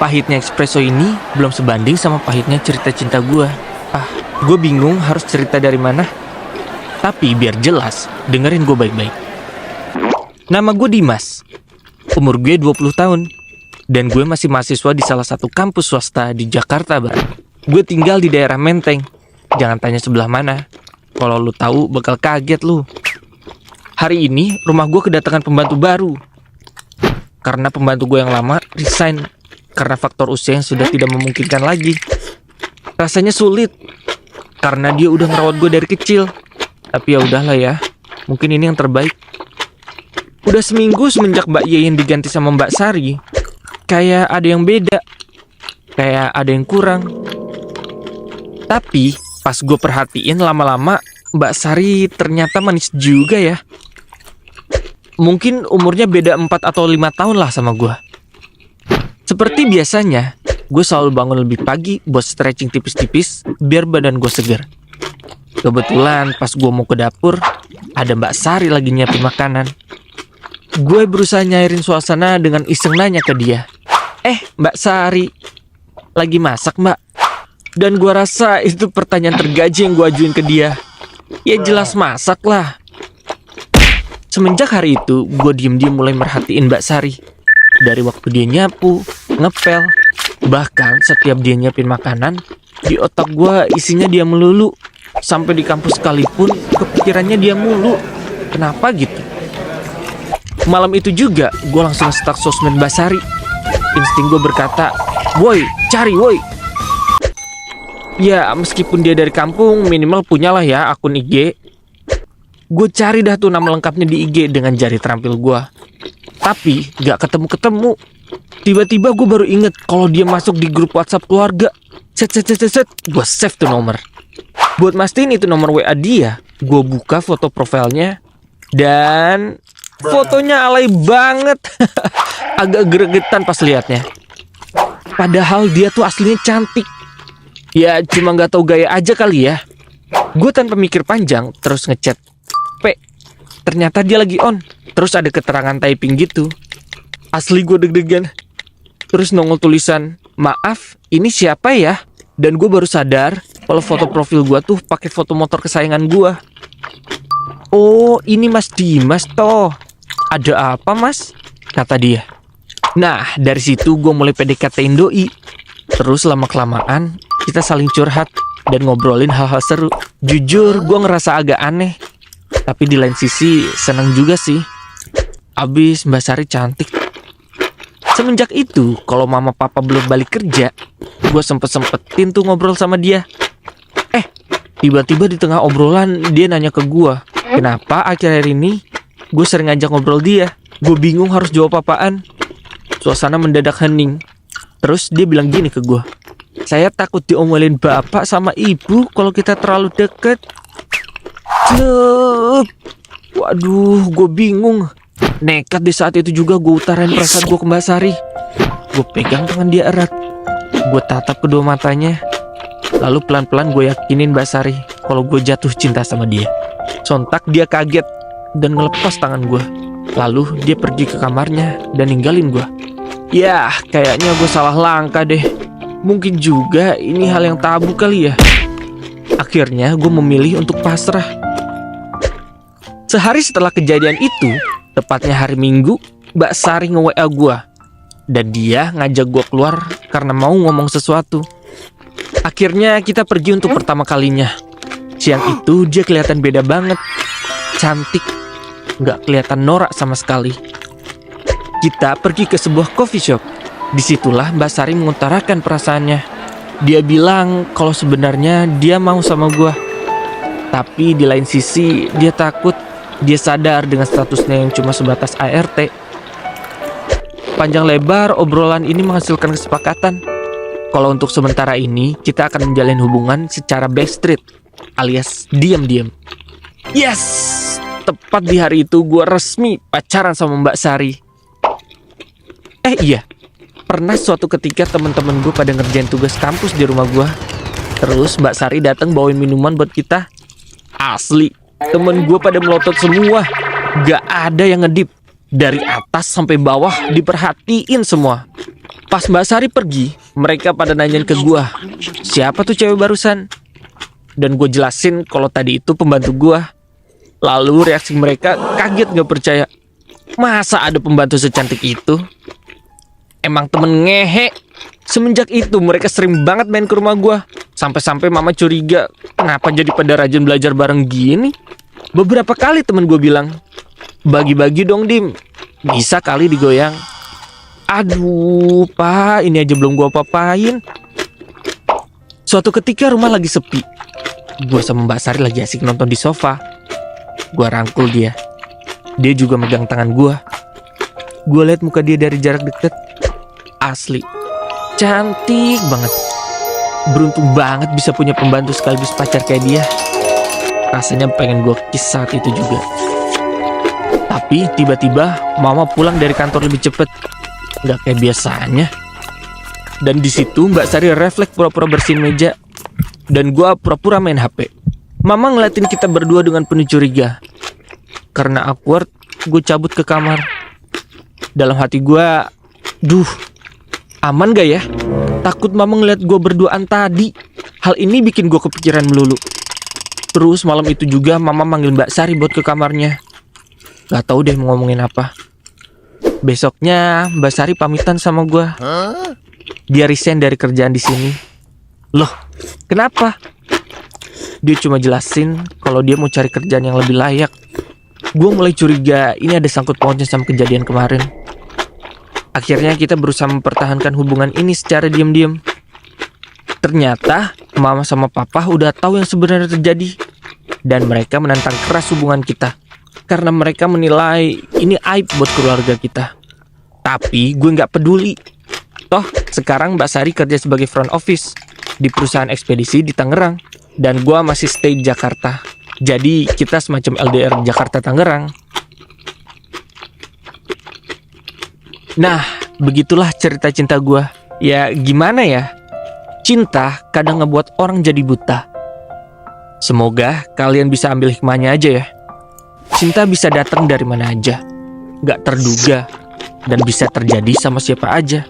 Pahitnya espresso ini belum sebanding sama pahitnya cerita cinta gue. Gue bingung harus cerita dari mana. Tapi biar jelas, dengerin gue baik-baik. Nama gue Dimas. Umur gue 20 tahun. Dan gue masih mahasiswa di salah satu kampus swasta di Jakarta Barat. Gue tinggal di daerah Menteng. Jangan tanya sebelah mana. Kalau lu tahu bakal kaget lu. Hari ini rumah gue kedatangan pembantu baru. Karena pembantu gue yang lama resign karena faktor usia yang sudah tidak memungkinkan lagi. Rasanya sulit karena dia udah ngerawat gue dari kecil. Tapi ya udahlah ya, mungkin ini yang terbaik. Udah seminggu semenjak Mbak Yeyin diganti sama Mbak Sari, kayak ada yang beda, kayak ada yang kurang. Tapi pas gue perhatiin lama-lama, Mbak Sari ternyata manis juga ya. Mungkin umurnya beda 4 atau 5 tahun lah sama gue. Seperti biasanya, gue selalu bangun lebih pagi buat stretching tipis-tipis biar badan gue seger. Kebetulan pas gue mau ke dapur, ada Mbak Sari lagi nyiapin makanan. Gue berusaha nyairin suasana dengan iseng nanya ke dia, Mbak Sari, lagi masak Mbak? Dan gue rasa itu pertanyaan tergaji yang gue ajuin ke dia. Ya jelas masak lah. Semenjak hari itu, gue diem-diem mulai merhatiin Mbak Sari. Dari waktu dia nyapu, ngepel, bahkan setiap dia nyiapin makanan, di otak gue isinya dia melulu. Sampai di kampus sekalipun, kepikirannya dia mulu. Kenapa gitu? Malam itu juga, gue langsung stuck sosmed Mbak Sari. Insting gue berkata, "Woi, cari woi." Ya, meskipun dia dari kampung, minimal punyalah ya akun IG. Gue cari dah tuh nama lengkapnya di IG dengan jari terampil gue. Tapi gak ketemu-ketemu. Tiba-tiba gue baru inget kalau dia masuk di grup WhatsApp keluarga. Set. Gue save tuh nomor. Buat mastiin itu nomor WA dia, gue buka foto profilnya. Dan fotonya alay banget. Agak gregetan pas liatnya. Padahal dia tuh aslinya cantik. Ya cuma gak tahu gaya aja kali ya. Gue tanpa mikir panjang terus ngechat, "P." Ternyata dia lagi on. Terus ada keterangan typing gitu. Asli gue deg-degan. Terus nongol tulisan, "Maaf, ini siapa ya?" Dan gue baru sadar kalau foto profil gue tuh pakai foto motor kesayangan gue. "Oh, ini Mas Dimas toh. Ada apa Mas?" kata dia. Nah, dari situ gue mulai PDKT-in doi. Terus lama-kelamaan kita saling curhat dan ngobrolin hal-hal seru. Jujur, gue ngerasa agak aneh. Tapi di lain sisi seneng juga sih. Abis Mbak Sari cantik. Semenjak itu, kalau mama papa belum balik kerja, gue sempet-sempetin tuh ngobrol sama dia. Tiba-tiba di tengah obrolan dia nanya ke gue, kenapa akhir-akhir ini gue sering ngajak ngobrol dia. Gue bingung harus jawab apaan. Suasana mendadak hening. Terus dia bilang gini ke gue, "Saya takut diomelin bapak sama ibu kalau kita terlalu deket." Waduh, gue bingung. Nekat di saat itu juga gue utarain perasaan gue ke Mbak Sari. Gue pegang tangan dia erat. Gue tatap kedua matanya. Lalu pelan-pelan gue yakinin Mbak Sari kalau gue jatuh cinta sama dia. Sontak dia kaget dan ngelepas tangan gue. Lalu dia pergi ke kamarnya dan ninggalin gue. Yah, kayaknya gue salah langkah deh. Mungkin juga ini hal yang tabu kali ya. Akhirnya gue memilih untuk pasrah. Sehari setelah kejadian itu, tepatnya hari Minggu, Mbak Sari nge-WA gue. Dan dia ngajak gue keluar karena mau ngomong sesuatu. Akhirnya kita pergi untuk pertama kalinya. Siang itu dia kelihatan beda banget. Cantik. Gak kelihatan norak sama sekali. Kita pergi ke sebuah coffee shop. Disitulah Mbak Sari mengutarakan perasaannya. Dia bilang kalau sebenarnya dia mau sama gue. Tapi di lain sisi dia takut. Dia sadar dengan statusnya yang cuma sebatas ART. Panjang lebar obrolan ini menghasilkan kesepakatan. Kalau untuk sementara ini kita akan menjalin hubungan secara backstreet, alias diam-diam. Yes! Tepat di hari itu gue resmi pacaran sama Mbak Sari. Iya, pernah suatu ketika teman-teman gue pada ngerjain tugas kampus di rumah gue. Terus Mbak Sari datang bawain minuman buat kita. Asli, temen gue pada melotot semua. Gak ada yang ngedip. Dari atas sampai bawah diperhatiin semua. Pas Mbak Sari pergi, mereka pada nanyain ke gua, siapa tuh cewek barusan? Dan gue jelasin kalau tadi itu pembantu gua. Lalu reaksi mereka kaget gak percaya. Masa ada pembantu secantik itu? Emang temen ngehe. Semenjak itu mereka sering banget main ke rumah gua. Sampai-sampai mama curiga, kenapa jadi pada rajin belajar bareng gini? Beberapa kali temen gue bilang, bagi-bagi dong Dim, bisa kali digoyang. Aduh pak, ini aja belum gue apa-apain. Suatu ketika rumah lagi sepi. Gue sama Mbak Sari lagi asik nonton di sofa. Gue rangkul dia. Dia juga megang tangan gue. Gue liat muka dia dari jarak deket. Asli, cantik banget. Beruntung banget bisa punya pembantu sekaligus pacar kayak dia. Rasanya pengen gue kiss saat itu juga. Tapi tiba-tiba mama pulang dari kantor lebih cepet. Gak kayak biasanya. Dan di situ Mbak Sari refleks pura-pura bersihin meja. Dan gue pura-pura main HP. Mama ngeliatin kita berdua dengan penuh curiga. Karena awkward, gue cabut ke kamar. Dalam hati gue, duh, aman gak ya? Takut mama ngeliat gue berduaan tadi. Hal ini bikin gue kepikiran melulu. Terus malam itu juga mama manggil Mbak Sari buat ke kamarnya. Gak tahu deh mau ngomongin apa. Besoknya Mbak Sari pamitan sama gue. Dia resign dari kerjaan di sini. Loh, kenapa? Dia cuma jelasin kalau dia mau cari kerjaan yang lebih layak. Gue mulai curiga ini ada sangkut pautnya sama kejadian kemarin. Akhirnya kita berusaha mempertahankan hubungan ini secara diam-diam. Ternyata mama sama papa udah tahu yang sebenarnya terjadi. Dan mereka menentang keras hubungan kita. Karena mereka menilai ini aib buat keluarga kita. Tapi gue gak peduli. Toh sekarang Mbak Sari kerja sebagai front office di perusahaan ekspedisi di Tangerang. Dan gue masih stay di Jakarta. Jadi kita semacam LDR Jakarta-Tangerang. Nah, begitulah cerita cinta gue. Ya gimana ya? Cinta kadang ngebuat orang jadi buta. Semoga kalian bisa ambil hikmahnya aja ya. Cinta bisa datang dari mana aja, gak terduga, dan bisa terjadi sama siapa aja.